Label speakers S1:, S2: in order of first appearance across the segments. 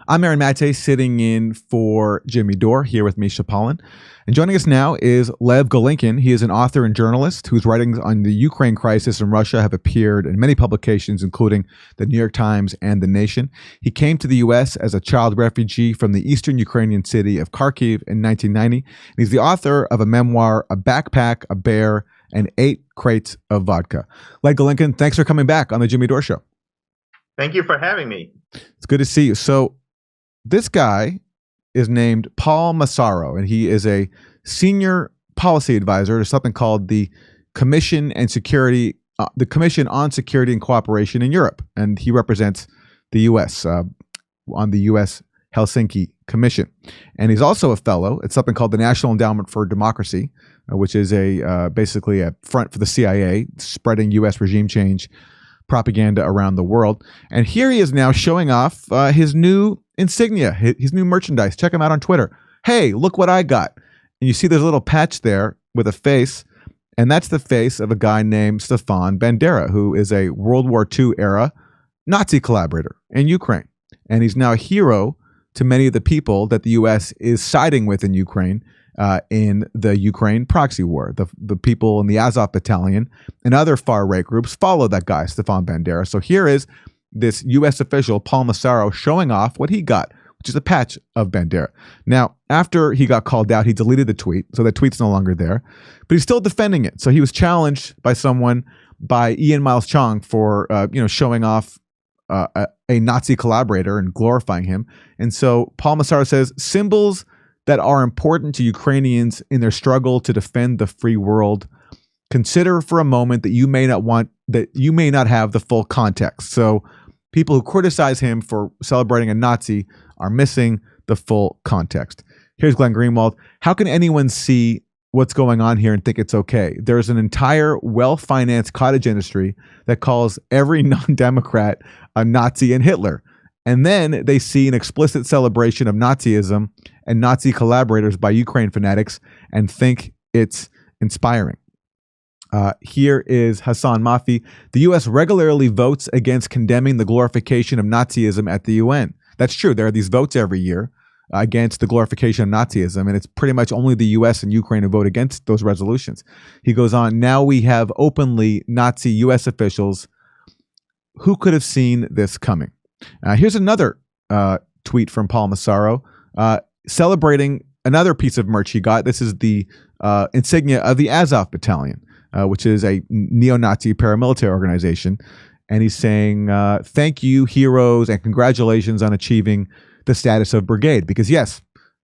S1: I'm Aaron Maté, sitting in for Jimmy Dore, here with Misha Pollan. And joining us now is Lev Golinkin. He is an author and journalist whose writings on the Ukraine crisis in Russia have appeared in many publications, including the New York Times and The Nation. He came to the U.S. as a child refugee from the eastern Ukrainian city of Kharkiv in 1990. And he's the author of a memoir, A Backpack, a Bear, and 8 Crates of Vodka. Lev Golinkin, thanks for coming back on the Jimmy Dore Show.
S2: Thank you for having me.
S1: It's good to see you. So this guy is named Paul Massaro, and he is a senior policy advisor to something called the Commission on Security and Cooperation in Europe, and he represents the U.S. On the U.S. Helsinki Commission. And he's also a fellow at something called the National Endowment for Democracy, which is basically a front for the CIA, spreading U.S. regime change propaganda around the world. And here he is now showing off his new insignia, his new merchandise. Check him out on Twitter. Hey, look what I got. And you see there's a little patch there with a face, and that's the face of a guy named Stepan Bandera, who is a World War II era Nazi collaborator in Ukraine. And he's now a hero to many of the people that the U.S. is siding with in Ukraine in the Ukraine proxy war. The people in the Azov Battalion and other far-right groups follow that guy, Stepan Bandera. So here is this U.S. official, Paul Massaro, showing off what he got, which is a patch of Bandera. Now, after he got called out, he deleted the tweet, so that tweet's no longer there, but he's still defending it. So he was challenged by Ian Miles Chong for showing off a Nazi collaborator and glorifying him. And so Paul Massaro says, symbols that are important to Ukrainians in their struggle to defend the free world, consider for a moment that you may not have the full context. So people who criticize him for celebrating a Nazi are missing the full context. Here's Glenn Greenwald. How can anyone see what's going on here and think it's okay? There's an entire well-financed cottage industry that calls every non-Democrat a Nazi and Hitler. And then they see an explicit celebration of Nazism and Nazi collaborators by Ukraine fanatics and think it's inspiring. Here is Hassan Mafi. The U.S. regularly votes against condemning the glorification of Nazism at the UN. That's true. There are these votes every year against the glorification of Nazism, and it's pretty much only the U.S. and Ukraine who vote against those resolutions. He goes on, now we have openly Nazi U.S. officials. Who could have seen this coming? Here's another tweet from Paul Massaro celebrating another piece of merch he got. This is the insignia of the Azov Battalion, which is a neo-Nazi paramilitary organization. And he's saying, thank you, heroes, and congratulations on achieving the status of brigade. Because yes,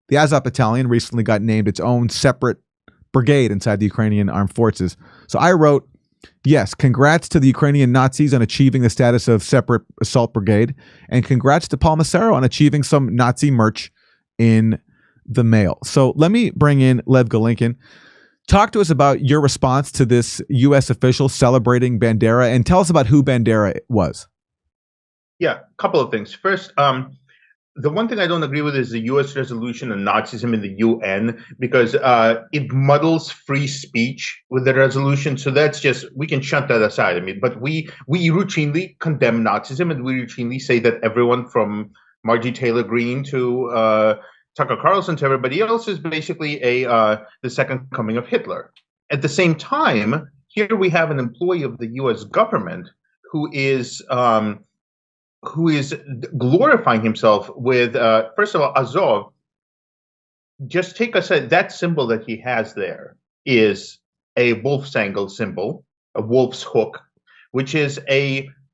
S1: the Azov Battalion recently got named its own separate brigade inside the Ukrainian armed forces. So I wrote, yes, congrats to the Ukrainian Nazis on achieving the status of separate assault brigade, and congrats to Paul Massaro on achieving some Nazi merch in the mail. So let me bring in Lev Golinkin. Talk to us about your response to this U.S. official celebrating Bandera, and tell us about who Bandera was.
S2: Yeah, a couple of things. First, the one thing I don't agree with is the U.S. resolution on Nazism in the UN, because it muddles free speech with the resolution. So that's just, we can shut that aside. I mean, but we routinely condemn Nazism, and we routinely say that everyone from Margie Taylor Greene to Tucker Carlson to everybody else is basically the second coming of Hitler. At the same time, here we have an employee of the U.S. government who is glorifying himself with, first of all, Azov. Just take a second. That symbol that he has there is a wolf's angle symbol, a wolf's hook, which is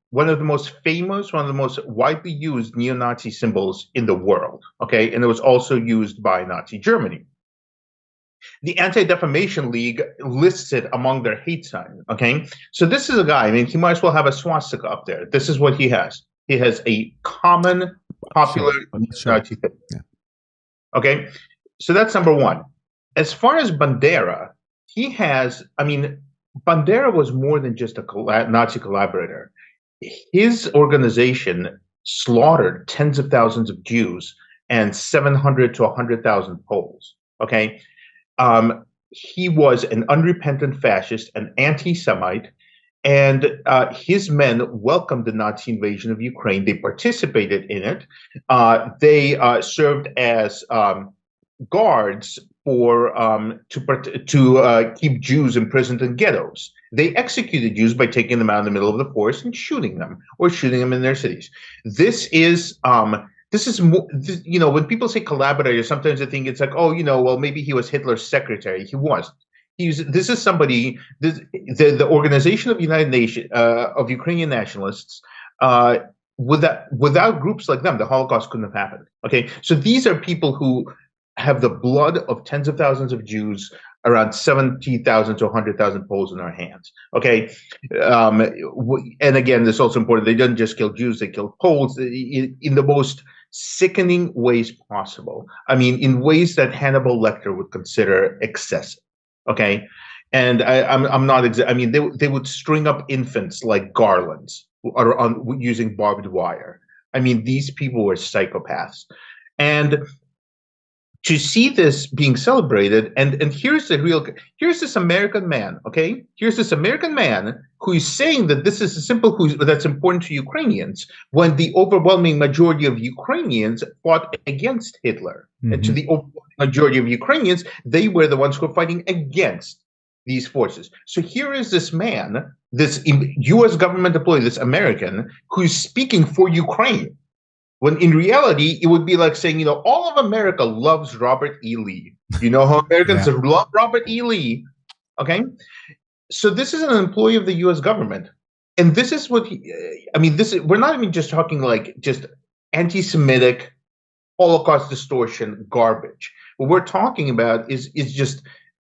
S2: one of the most famous, one of the most widely used neo-Nazi symbols in the world. Okay, and it was also used by Nazi Germany. The Anti-Defamation League lists it among their hate signs. Okay, so this is a guy. I mean, he might as well have a swastika up there. This is what he has. He has a common, popular Nazi thing. Yeah. Okay, so that's number one. As far as Bandera, Bandera was more than just a Nazi collaborator. His organization slaughtered tens of thousands of Jews and 700 to 100,000 Poles. Okay, he was an unrepentant fascist, an anti-Semite, and his men welcomed the Nazi invasion of Ukraine. They participated in it. They served as guards for to keep Jews imprisoned in ghettos. They executed Jews by taking them out in the middle of the forest and shooting them, or shooting them in their cities. This is when people say collaborator, sometimes they think it's like, oh, well, maybe he was Hitler's secretary. He wasn't. This is somebody. The Organization of United Nations of Ukrainian nationalists. Without groups like them, the Holocaust couldn't have happened. Okay, so these are people who have the blood of tens of thousands of Jews, around 70,000 to 100,000 Poles in our hands. Okay, and again, this is also important. They didn't just kill Jews; they killed Poles in the most sickening ways possible. I mean, in ways that Hannibal Lecter would consider excessive. Okay, and I'm not. I mean, they would string up infants like garlands using barbed wire. I mean, these people were psychopaths, and to see this being celebrated, and here's this American man. Okay, here's this American man who is saying that this is that's important to Ukrainians, when the overwhelming majority of Ukrainians fought against Hitler. And to the overwhelming majority of Ukrainians, they were the ones who were fighting against these forces. So here is this man, this U.S. government employee, this American, who's speaking for Ukraine, when in reality, it would be like saying, all of America loves Robert E. Lee. You know how Americans love Robert E. Lee? Okay? So this is an employee of the U.S. government. And this is what we're not even just talking like just anti-Semitic, Holocaust distortion garbage. What we're talking about is just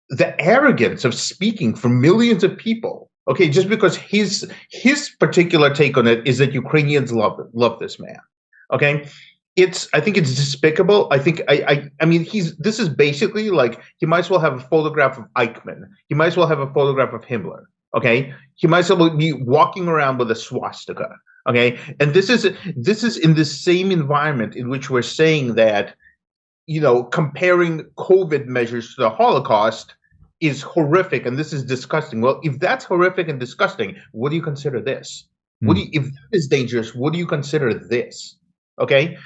S2: the arrogance of speaking for millions of people. Okay, just because his particular take on it is that Ukrainians love this man. Okay, I think it's despicable. I think this is basically like, he might as well have a photograph of Eichmann. He might as well have a photograph of Himmler. Okay, he might as well be walking around with a swastika. Okay, and this is in the same environment in which we're saying that, comparing COVID measures to the Holocaust is horrific and this is disgusting. Well, if that's horrific and disgusting, what do you consider this? If that is dangerous, what do you consider this? Okay,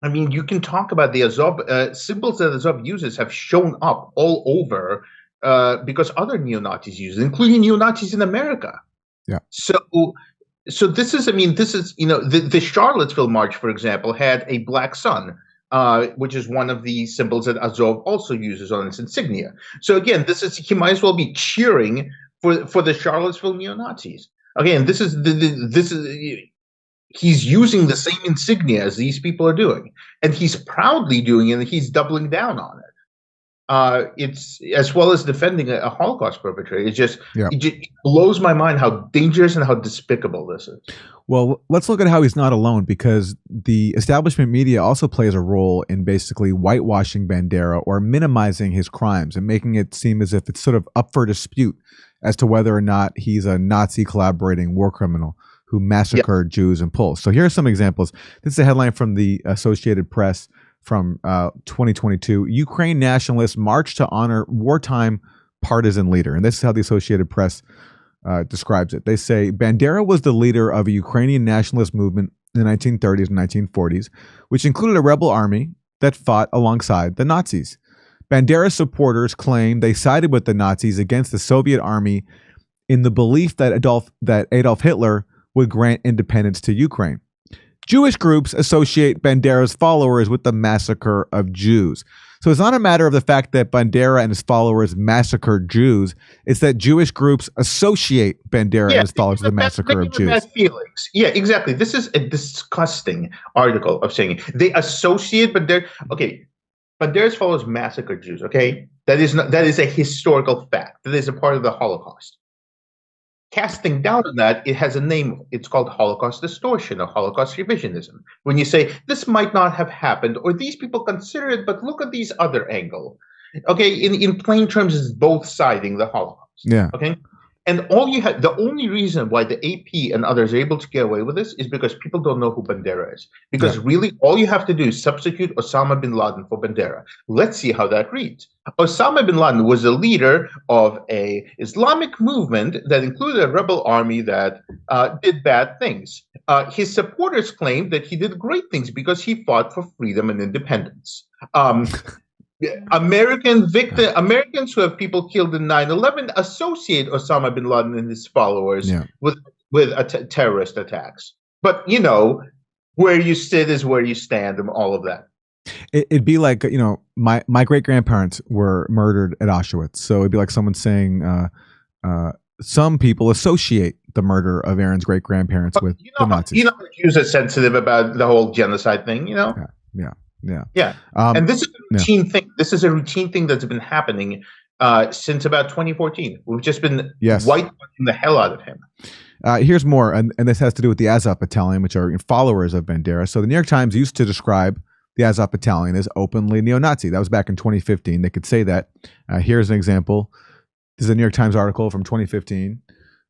S2: you can talk about the Azov symbols that Azov uses have shown up all over because other neo-Nazis use it, including neo-Nazis in America.
S1: Yeah.
S2: So this is, the Charlottesville March, for example, had a black sun, which is one of the symbols that Azov also uses on its insignia. So again, he might as well be cheering for the Charlottesville neo-Nazis. Again, he's using the same insignia as these people are doing, and he's proudly doing it, and he's doubling down on it. It's as well as defending a Holocaust perpetrator. It just blows my mind how dangerous and how despicable this is.
S1: Well, let's look at how he's not alone, because the establishment media also plays a role in basically whitewashing Bandera or minimizing his crimes and making it seem as if it's sort of up for dispute as to whether or not he's a Nazi collaborating war criminal who massacred Jews and Poles. So here are some examples. This is a headline from the Associated Press from 2022. Ukraine nationalists march to honor wartime partisan leader. And this is how the Associated Press describes it. They say, Bandera was the leader of a Ukrainian nationalist movement in the 1930s and 1940s, which included a rebel army that fought alongside the Nazis. Bandera's supporters claim they sided with the Nazis against the Soviet army in the belief that Adolf Hitler would grant independence to Ukraine. Jewish groups associate Bandera's followers with the massacre of Jews. So it's not a matter of the fact that Bandera and his followers massacred Jews. It's that Jewish groups associate Bandera and his followers with the massacre of Jews.
S2: Feelings. Yeah, exactly. This is a disgusting article of saying they associate Bandera. Okay, Bandera's followers massacred Jews. Okay, that is a historical fact. That is a part of the Holocaust. Casting doubt on that, it has a name. It's called Holocaust distortion or Holocaust revisionism. When you say this might not have happened, or these people consider it, but look at these other angle. Okay, in plain terms, it's both siding the Holocaust.
S1: Yeah.
S2: Okay, And all you have, the only reason why the AP and others are able to get away with this is because people don't know who Bandera is. Because really, all you have to do is substitute Osama bin Laden for Bandera. Let's see how that reads. Osama bin Laden was a leader of a Islamic movement that included a rebel army that did bad things. His supporters claimed that he did great things because he fought for freedom and independence. Americans who have people killed in 9/11 associate Osama bin Laden and his followers with terrorist attacks. But you know, where you sit is where you stand, and all of that.
S1: It'd be like, you know, my great grandparents were murdered at Auschwitz, so it'd be like someone saying some people associate the murder of Aaron's great grandparents with the Nazis.
S2: You know, Jews are sensitive about the whole genocide thing. You know.
S1: Yeah.
S2: And this is a routine thing. This is a routine thing that's been happening since about 2014. We've just been whitewashing the hell out of him.
S1: Here's more, and this has to do with the Azov Battalion, which are followers of Bandera. So the New York Times used to describe the Azov Battalion as openly neo-Nazi. That was back in 2015. They could say that. Here's an example. This is a New York Times article from 2015.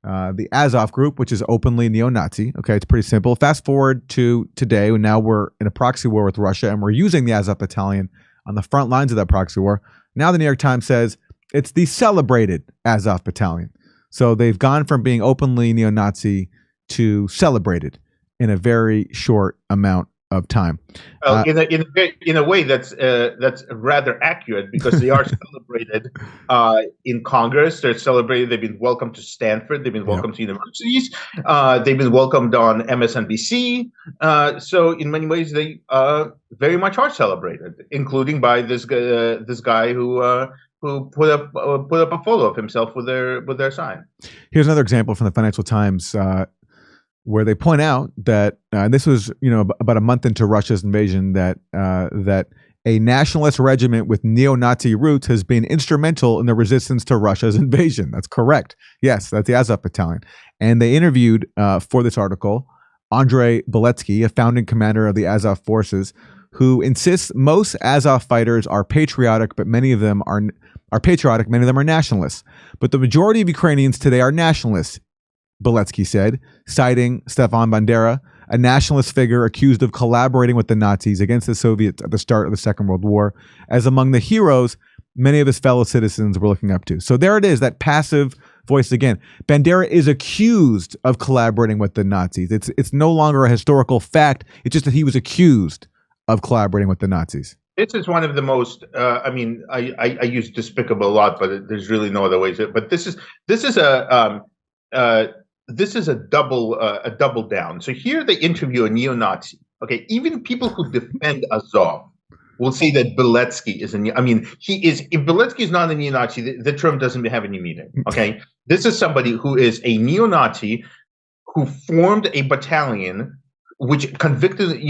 S1: The Azov group, which is openly neo-Nazi. Okay, it's pretty simple. Fast forward to today, and now we're in a proxy war with Russia, and we're using the Azov Battalion on the front lines of that proxy war. Now the New York Times says it's the celebrated Azov Battalion. So they've gone from being openly neo-Nazi to celebrated in a very short amount of time.
S2: Well, in a way that's rather accurate, because they are celebrated in Congress. They're celebrated. They've been welcomed to Stanford. They've been welcomed to universities. They've been welcomed on MSNBC. So in many ways, they very much are celebrated, including by this guy who put up a photo of himself with their sign. Here's
S1: another example from the Financial Times. Where they point out that this was, you know, about a month into Russia's invasion, that a nationalist regiment with neo-Nazi roots has been instrumental in the resistance to Russia's invasion. That's correct. Yes, that's the Azov Battalion. And they interviewed for this article Andrei Beletsky, a founding commander of the Azov forces, who insists most Azov fighters are patriotic, but many of them are patriotic. Many of them are nationalists. But the majority of Ukrainians today are nationalists, Beletsky said, citing Stepan Bandera, a nationalist figure accused of collaborating with the Nazis against the Soviets at the start of the Second World War, as among the heroes many of his fellow citizens were looking up to. So there it is, that passive voice again. Bandera is accused of collaborating with the Nazis. It's no longer a historical fact. It's just that he was accused of collaborating with the Nazis.
S2: This is one of the most. I mean, I use despicable a lot, but there's really no other way to. But this is a double down. So here they interview a neo-Nazi. Okay, even people who defend Azov will say that Beletsky is a. I mean, he is. If Beletsky is not a neo-Nazi, the term doesn't have any meaning. Okay, this is somebody who is a neo-Nazi who formed a battalion which convicted,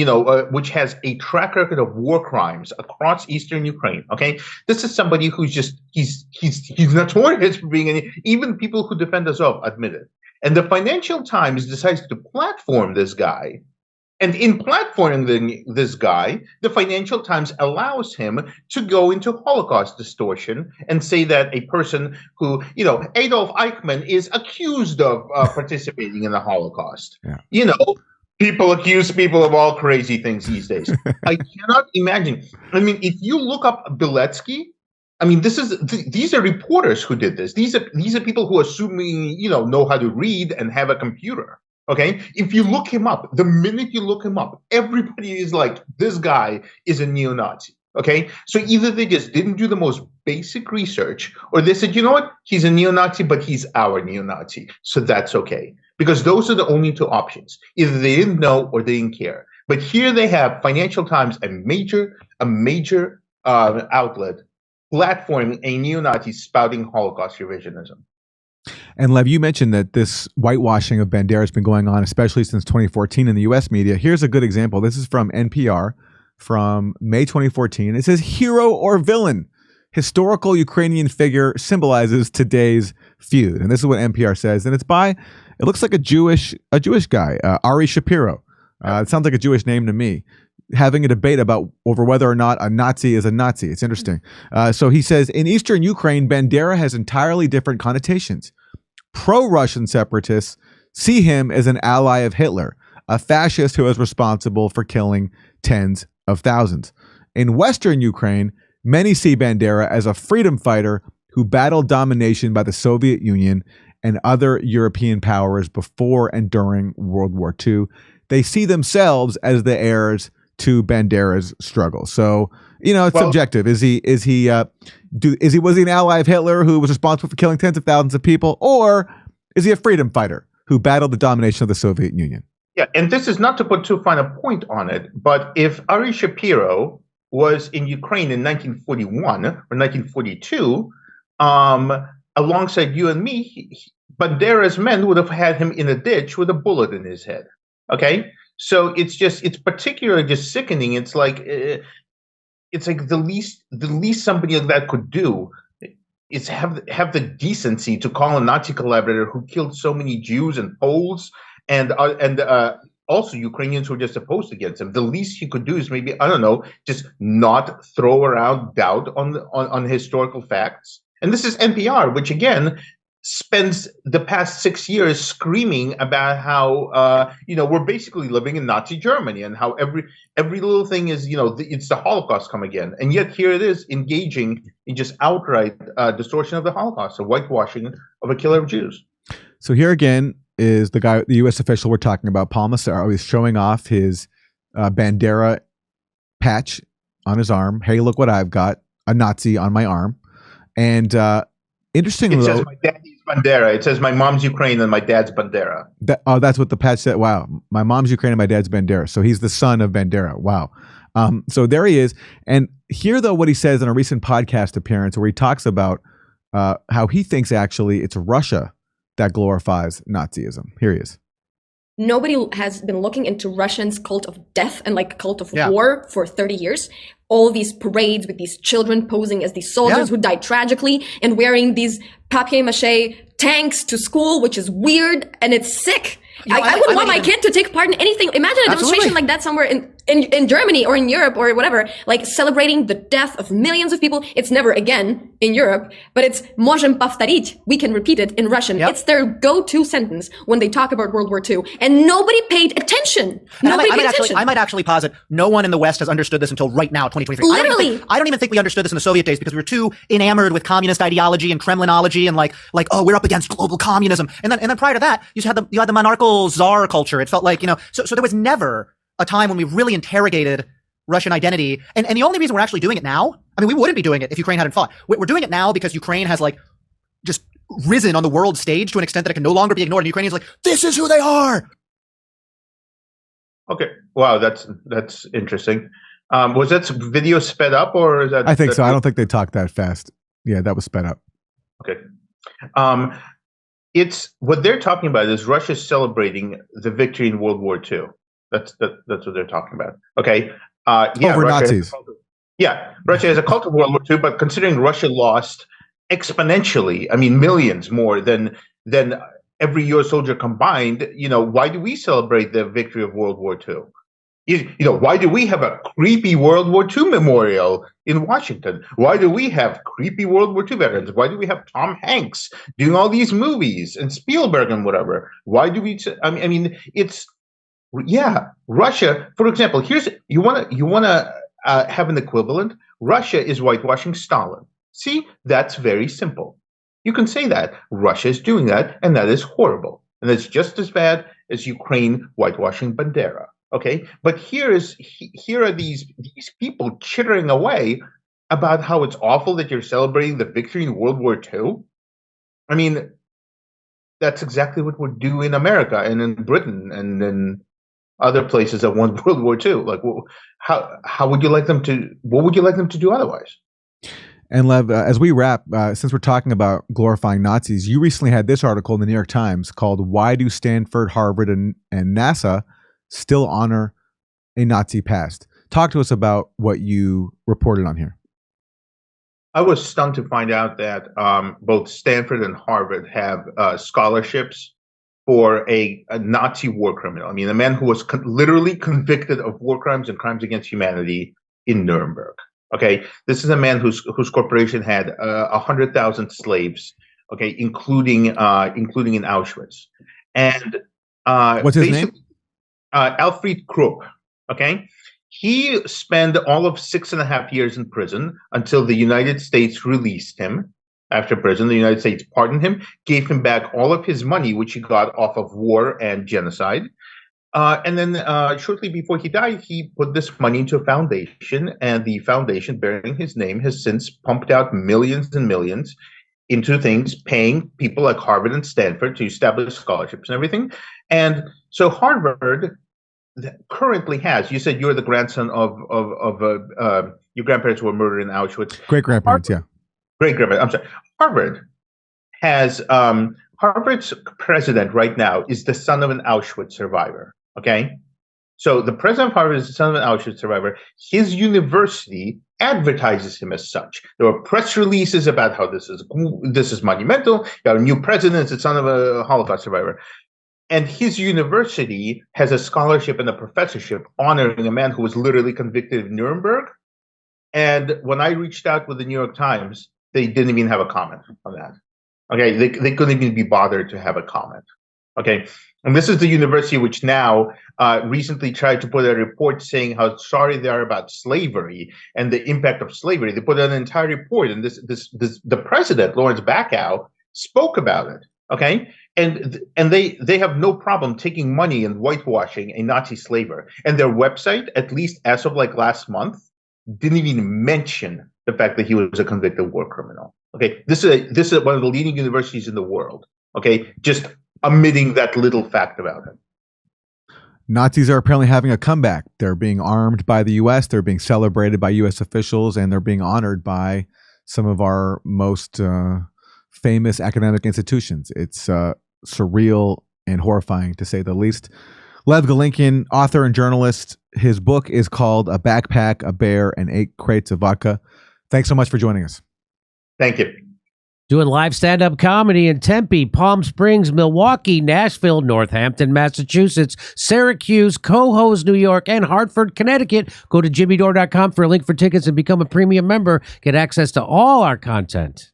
S2: which has a track record of war crimes across eastern Ukraine. Okay, this is somebody who's just he's notorious for being even people who defend Azov admit it. And the Financial Times decides to platform this guy. And in platforming this guy, the Financial Times allows him to go into Holocaust distortion and say that a person who, Adolf Eichmann is accused of participating in the Holocaust. Yeah. People accuse people of all crazy things these days. I cannot imagine. I mean, if you look up Beletsky, I mean, these are reporters who did this. These are people who assuming, know how to read and have a computer. Okay. If you look him up, the minute you look him up, everybody is like, this guy is a neo-Nazi. Okay. So either they just didn't do the most basic research, or they said, you know what? He's a neo-Nazi, but he's our neo-Nazi. So that's okay. Because those are the only two options. Either they didn't know or they didn't care. But here they have Financial Times, a major outlet, platforming a neo-Nazi spouting Holocaust revisionism.
S1: And Lev, you mentioned that this whitewashing of Bandera has been going on, especially since 2014 in the U.S. media. Here's a good example. This is from NPR from May 2014. It says, hero or villain? Historical Ukrainian figure symbolizes today's feud. And this is what NPR says. And it's by, it looks like a Jewish guy, Ari Shapiro. It sounds like a Jewish name to me. Having a debate over whether or not a Nazi is a Nazi. It's interesting. So he says, in Eastern Ukraine, Bandera has entirely different connotations. pro-Russian separatists see him as an ally of Hitler, a fascist who is responsible for killing tens of thousands. In Western Ukraine, many see Bandera as a freedom fighter who battled domination by the Soviet Union and other European powers before and during World War II. They see themselves as the heirs to Bandera's struggle. So, it's subjective. Was he an ally of Hitler who was responsible for killing tens of thousands of people, or is he a freedom fighter who battled the domination of the Soviet Union?
S2: Yeah, and this is not to put too fine a point on it, but if Ari Shapiro was in Ukraine in 1941 or 1942, alongside you and me, Bandera's men would have had him in a ditch with a bullet in his head. Okay, so it's particularly just sickening. It's like the least somebody like that could do is have the decency to call a Nazi collaborator who killed so many Jews and Poles and also Ukrainians who were just opposed against him. The least he could do is maybe, I don't know, just not throw around doubt on historical facts. And this is NPR, which again spends the past 6 years screaming about how we're basically living in Nazi Germany and how every little thing is it's the Holocaust come again, and yet here it is engaging in just outright distortion of the Holocaust, a whitewashing of a killer of Jews.
S1: So here again is the U.S. official we're talking about, Paul Massaro. He's showing off his Bandera patch on his arm. Hey, look what I've got, a Nazi on my arm. And interestingly,
S2: it says my daddy's Bandera. It says my mom's Ukraine and my dad's Bandera.
S1: That's what the patch said. Wow, my mom's Ukraine and my dad's Bandera. So he's the son of Bandera. Wow. So there he is. And here, though, what he says in a recent podcast appearance where he talks about how he thinks actually it's Russia that glorifies Nazism. Here he is.
S3: Nobody has been looking into Russians' cult of death and cult of war for 30 years. All these parades with these children posing as these soldiers who died tragically and wearing these papier-mâché tanks to school, which is weird and it's sick. I wouldn't want my kid to take part in anything. Imagine a demonstration like that somewhere in Germany or in Europe or whatever, celebrating the death of millions of people. It's never again in Europe, but it's можем повторить. We can repeat it in Russian. It's their go-to sentence when they talk about World War II, and nobody paid attention.
S4: I might actually posit no one in the West has understood this until right now, 2023.
S3: Literally.
S4: I don't even think we understood this in the Soviet days because we were too enamored with communist ideology and Kremlinology and oh, we're up against global communism. And then prior to that, you had the monarchical czar culture. It felt like, so there was never a time when we really interrogated Russian identity. And the only reason we're actually doing it now, we wouldn't be doing it if Ukraine hadn't fought. We're doing it now because Ukraine has just risen on the world stage to an extent that it can no longer be ignored. And Ukrainians this is who they are.
S2: Okay. Wow. That's interesting. Was that video sped up or is that?
S1: I think so. I don't think they talked that fast. Yeah, that was sped up.
S2: Okay. It's what they're talking about is Russia celebrating the victory in World War II. That's what they're talking about. Okay.
S1: Over
S2: Russia
S1: Nazis.
S2: Russia has a cult of World War II, but considering Russia lost exponentially, millions more than every U.S. soldier combined, why do we celebrate the victory of World War II? Why do we have a creepy World War II memorial in Washington? Why do we have creepy World War II veterans? Why do we have Tom Hanks doing all these movies and Spielberg and whatever? Why do we? Russia, for example. You want to have an equivalent. Russia is whitewashing Stalin. See, that's very simple. You can say that Russia is doing that, and that is horrible, and it's just as bad as Ukraine whitewashing Bandera. Okay, but here are these people chittering away about how it's awful that you're celebrating the victory in World War II. That's exactly what we do in America and in Britain and in other places that won World War II. How would you like them to? What would you like them to do otherwise?
S1: And Lev, as we wrap, since we're talking about glorifying Nazis, you recently had this article in the New York Times called "Why Do Stanford, Harvard, and NASA Still Honor a Nazi Past?" Talk to us about what you reported on here.
S2: I was stunned to find out that both Stanford and Harvard have scholarships for a Nazi war criminal. A man who was literally convicted of war crimes and crimes against humanity in Nuremberg. Okay, this is a man whose corporation had 100,000 slaves, okay, including in Auschwitz. And
S1: what's his name?
S2: Alfred Krupp. Okay, he spent all of 6.5 years in prison until the United States released him. After prison, the United States pardoned him, gave him back all of his money, which he got off of war and genocide. And then shortly before he died, he put this money into a foundation, and the foundation bearing his name has since pumped out millions and millions into things, paying people like Harvard and Stanford to establish scholarships and everything. And so Harvard currently has, you said you're the grandson of your grandparents were murdered in Auschwitz.
S1: Great-grandparents, yeah.
S2: Great-grandparents, I'm sorry. Harvard has, Harvard's president right now is the son of an Auschwitz survivor, okay? So the president of Harvard is the son of an Auschwitz survivor. His university advertises him as such. There are press releases about how this is monumental. You have a new president, it's the son of a Holocaust survivor. And his university has a scholarship and a professorship honoring a man who was literally convicted in Nuremberg. And when I reached out with the New York Times, they didn't even have a comment on that. Okay, they couldn't even be bothered to have a comment. Okay, and this is the university which now recently tried to put a report saying how sorry they are about slavery and the impact of slavery. They put an entire report, and the president, Lawrence Bacow, spoke about it. Okay, and they have no problem taking money and whitewashing a Nazi slaver. And their website, at least as of like last month, didn't even mention the fact that he was a convicted war criminal. Okay, this is one of the leading universities in the world. Okay, just omitting that little fact about him.
S1: Nazis are apparently having a comeback. They're being armed by the U.S. They're being celebrated by U.S. officials, and they're being honored by some of our most famous academic institutions. It's surreal and horrifying, to say the least. Lev Golinkin, author and journalist. His book is called A Backpack, a Bear, and 8 Crates of Vodka. Thanks so much for joining us.
S2: Thank you.
S5: Doing live stand-up comedy in Tempe, Palm Springs, Milwaukee, Nashville, Northampton, Massachusetts, Syracuse, Cohoes, New York, and Hartford, Connecticut. Go to jimmydore.com for a link for tickets and become a premium member. Get access to all our content.